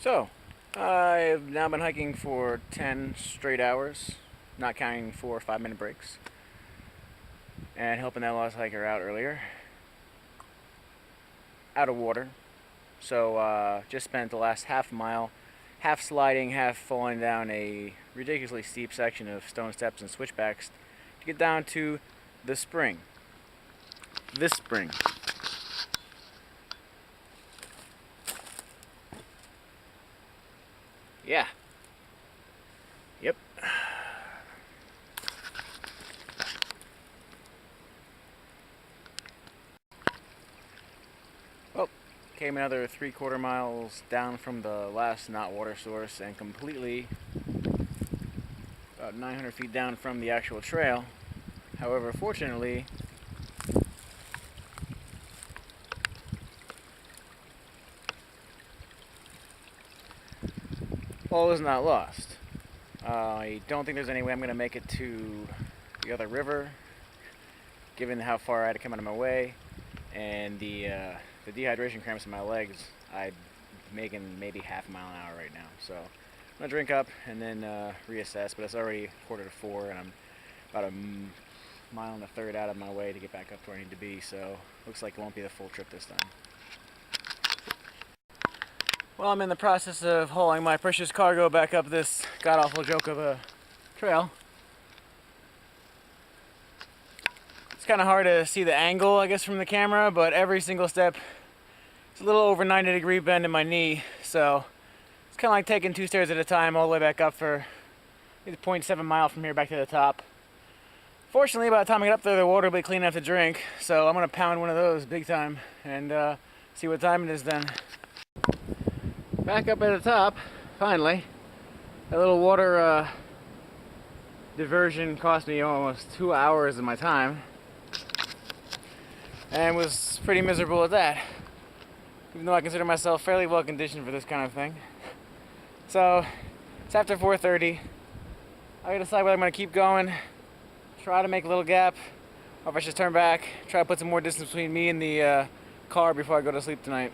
So, I've now been hiking for 10 straight hours, not counting 4 or 5 minute breaks, and helping that lost hiker out earlier. Out of water. So, just spent the last half mile, half sliding, half falling down a ridiculously steep section of stone steps and switchbacks to get down to the spring. This spring. Yeah. Yep. Well, came another 3/4 miles down from the last not water source and completely about 900 feet down from the actual trail. However, fortunately, all is not lost. I don't think there's any way I'm going to make it to the other river, given how far I had to come out of my way, and the dehydration cramps in my legs. I'm making maybe half a mile an hour right now. So I'm going to drink up and then reassess, but it's already 3:45, and I'm about a mile and a third out of my way to get back up to where I need to be, so looks like it won't be the full trip this time. Well, I'm in the process of hauling my precious cargo back up this god-awful joke of a trail. It's kind of hard to see the angle, I guess, from the camera, but every single step is a little over 90-degree bend in my knee, so it's kind of like taking 2 stairs at a time all the way back up for maybe 0.7 mile from here back to the top. Fortunately, by the time I get up there, the water will be clean enough to drink, so I'm going to pound one of those big time and see what time it is then. Back up at the top, finally. That little water diversion cost me almost 2 hours of my time, and was pretty miserable at that, even though I consider myself fairly well conditioned for this kind of thing. So it's after 4:30. I gotta decide whether I'm gonna keep going, try to make a little gap, or if I should turn back, try to put some more distance between me and the car before I go to sleep tonight.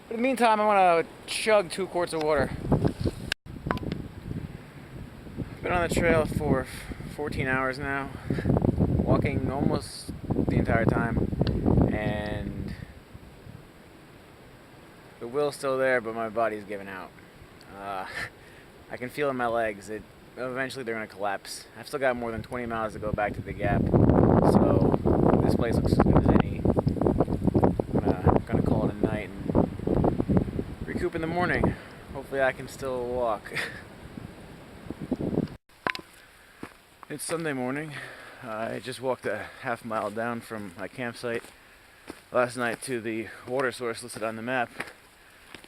But in the meantime, I want to chug 2 quarts of water. Been on the trail for 14 hours now, walking almost the entire time, and the will's still there, but my body's giving out. I can feel it in my legs. Eventually they're going to collapse. I've still got more than 20 miles to go back to the gap, so this place looks as good as any. I'm going to call it a night and recoup in the morning. Hopefully I can still walk. It's Sunday morning. I just walked a half mile down from my campsite last night to the water source listed on the map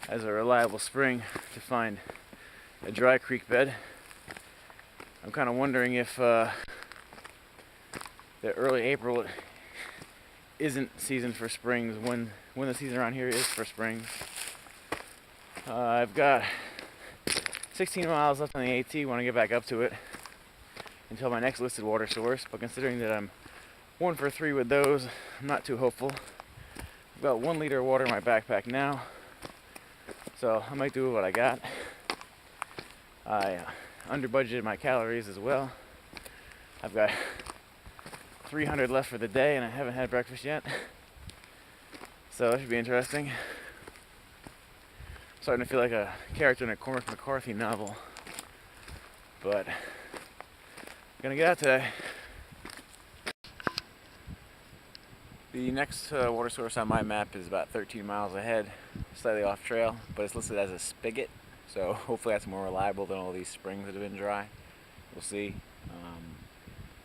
as a reliable spring to find a dry creek bed. I'm kind of wondering if the early April isn't season for springs, when the season around here is for springs. I've got 16 miles left on the AT when I get back up to it until my next listed water source, but considering that I'm 1 for 3 with those, I'm not too hopeful. I've got 1 liter of water in my backpack now, so I might do with what I got. I under budgeted my calories as well. I've got 300 left for the day and I haven't had breakfast yet, so that should be interesting. Starting to feel like a character in a Cormac McCarthy novel, but I'm gonna get out today. The next water source on my map is about 13 miles ahead, slightly off trail, but it's listed as a spigot, so hopefully that's more reliable than all these springs that have been dry. We'll see.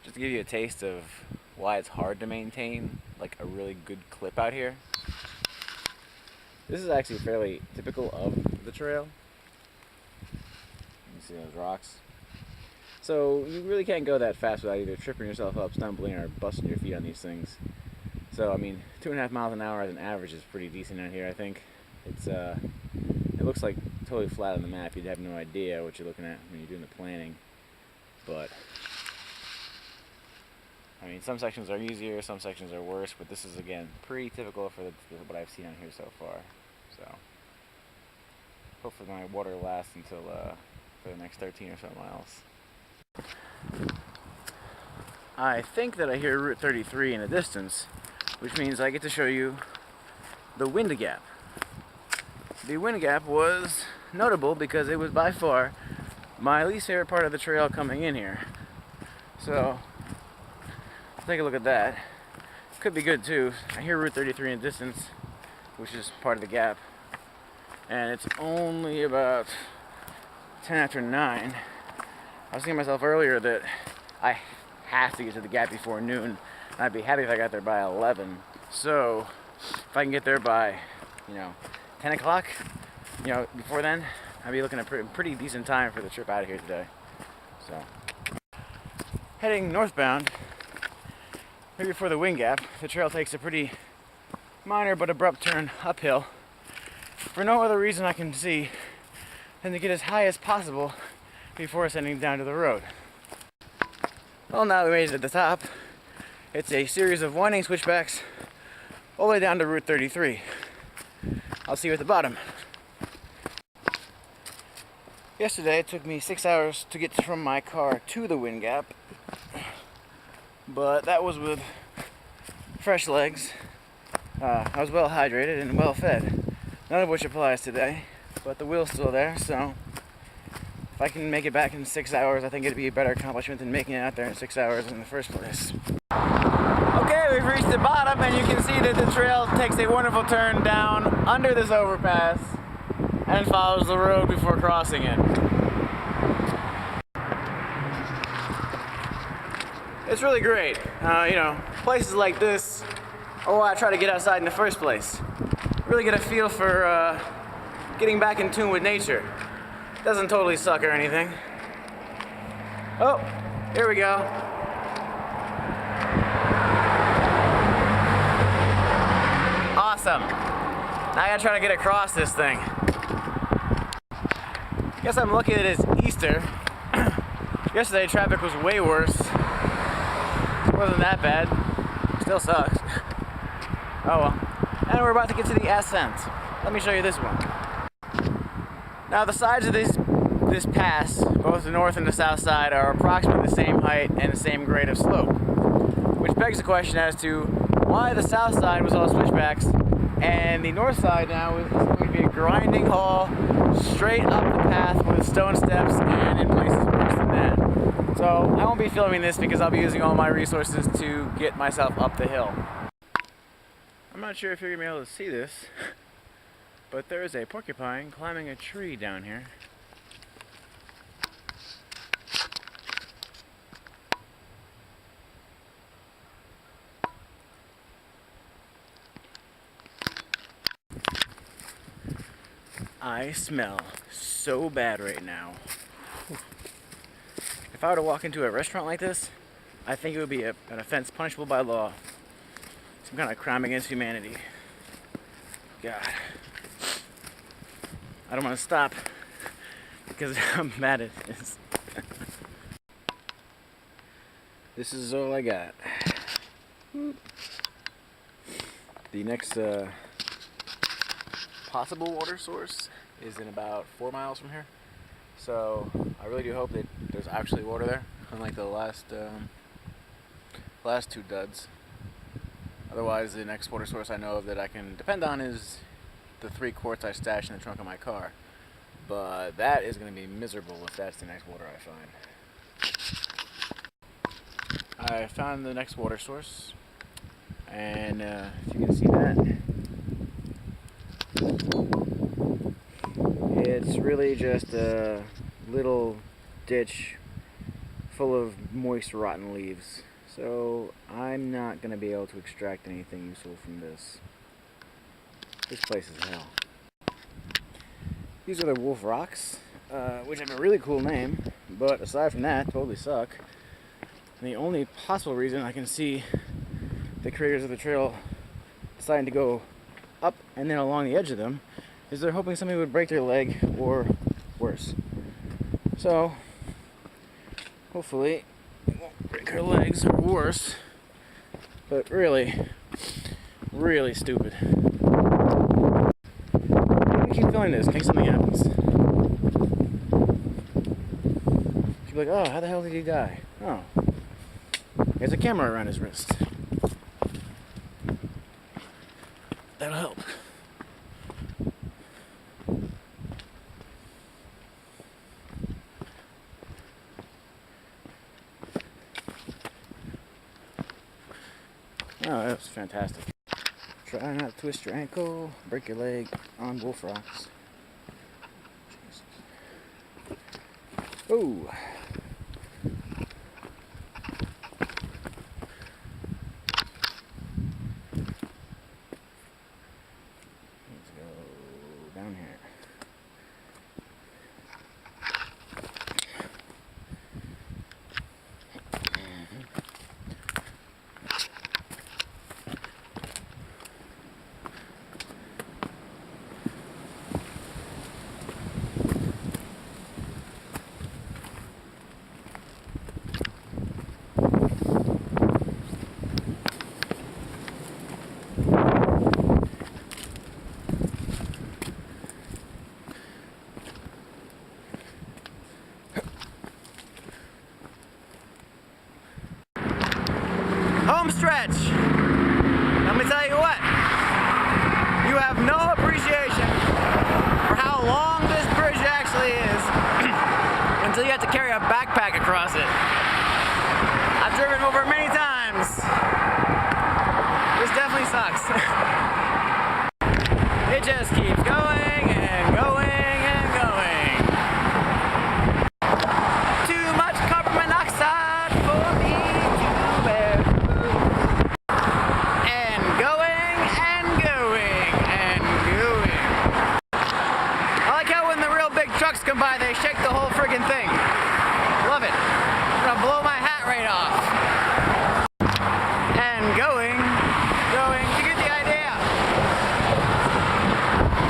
Just to give you a taste of why it's hard to maintain like a really good clip out here. This is actually fairly typical of the trail. You can see those rocks. So you really can't go that fast without either tripping yourself up, stumbling, or busting your feet on these things. So I mean, 2.5 miles an hour as an average is pretty decent out here, I think. It looks like totally flat on the map. You'd have no idea what you're looking at when you're doing the planning. But I mean, some sections are easier, some sections are worse, but this is, again, pretty typical for what I've seen on here so far. So hopefully my water lasts until for the next 13 or so miles. I think that I hear Route 33 in the distance, which means I get to show you the wind gap. The wind gap was notable because it was by far my least favorite part of the trail coming in here. So, take a look at that. Could be good too. I hear Route 33 in the distance, which is part of the gap. And it's only about 10 after 9. I was thinking to myself earlier that I have to get to the gap before noon. And I'd be happy if I got there by 11. So, if I can get there by, 10 o'clock, before then, I'd be looking at pretty decent time for the trip out of here today. So, heading northbound, right before the wind gap, the trail takes a pretty minor but abrupt turn uphill for no other reason I can see than to get as high as possible before ascending down to the road. Well, now we made it at the top. It's a series of winding switchbacks all the way down to Route 33. I'll see you at the bottom. Yesterday it took me 6 hours to get from my car to the wind gap, but that was with fresh legs. I was well hydrated and well fed, none of which applies today, but the wheel's still there, so if I can make it back in 6 hours, I think it'd be a better accomplishment than making it out there in 6 hours in the first place. Okay, we've reached the bottom, and you can see that the trail takes a wonderful turn down under this overpass and follows the road before crossing it. It's really great. Places like this are why I try to get outside in the first place. Really get a feel for getting back in tune with nature. Doesn't totally suck or anything. Oh, here we go. Awesome. Now I gotta try to get across this thing. Guess I'm lucky that it's Easter. Yesterday traffic was way worse. It wasn't that bad. Still sucks. Oh well. And we're about to get to the ascent. Let me show you this one. Now the sides of this pass, both the north and the south side, are approximately the same height and the same grade of slope. Which begs the question as to why the south side was all switchbacks and the north side now is going to be a grinding haul straight up the path with stone steps and in places worse than that. So I won't be filming this because I'll be using all my resources to get myself up the hill. I'm not sure if you're going to be able to see this, but there is a porcupine climbing a tree down here. I smell so bad right now. If I were to walk into a restaurant like this, I think it would be an offense punishable by law. Some kind of crime against humanity. God. I don't want to stop because I'm mad at this. This is all I got. The next possible water source is in about 4 miles from here. So I really do hope that there's actually water there, unlike the last two duds. Otherwise, the next water source I know of that I can depend on is the 3 quarts I stashed in the trunk of my car. But that is going to be miserable if that's the next water I find. I found the next water source, and if you can see that, it's really just a little ditch full of moist, rotten leaves. So I'm not going to be able to extract anything useful from this. This place is hell. These are the Wolf Rocks, which have a really cool name, but aside from that, totally suck. And the only possible reason I can see the creators of the trail deciding to go up and then along the edge of them is they're hoping somebody would break their leg or worse. So, hopefully, it won't break her legs or worse, but really, really stupid. I keep feeling filming this in case something happens. She'll be like, oh, how the hell did he die? Oh. He has a camera around his wrist. That'll help. Oh, that was fantastic. Try not to twist your ankle, break your leg on wolf rocks. Oh. Let's go down here. Home stretch. Let me tell you what, you have no appreciation for how long this bridge actually is until you have to carry a backpack across it. I've driven over many times. This definitely sucks. It just keeps going and going and going. Too much carbon monoxide for me to bear. Trucks come by, they shake the whole friggin' thing. Love it. I'm gonna blow my hat right off. And going. You get the idea.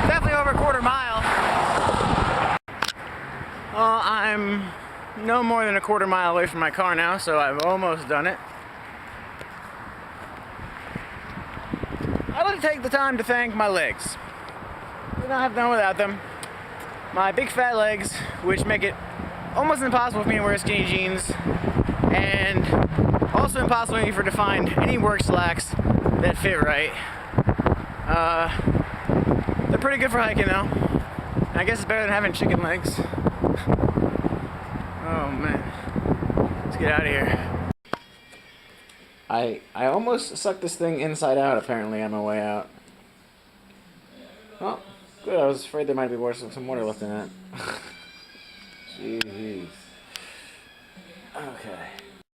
Definitely over a quarter mile. Well, I'm no more than a quarter mile away from my car now, so I've almost done it. I'd like to take the time to thank my legs. I don't have done without them. My big fat legs, which make it almost impossible for me to wear skinny jeans, and also impossible for me to find any work slacks that fit right. They're pretty good for hiking though. I guess it's better than having chicken legs. Oh man. Let's get out of here. I almost sucked this thing inside out apparently on my way out. Well, good, I was afraid there might be some water left in it. Jeez.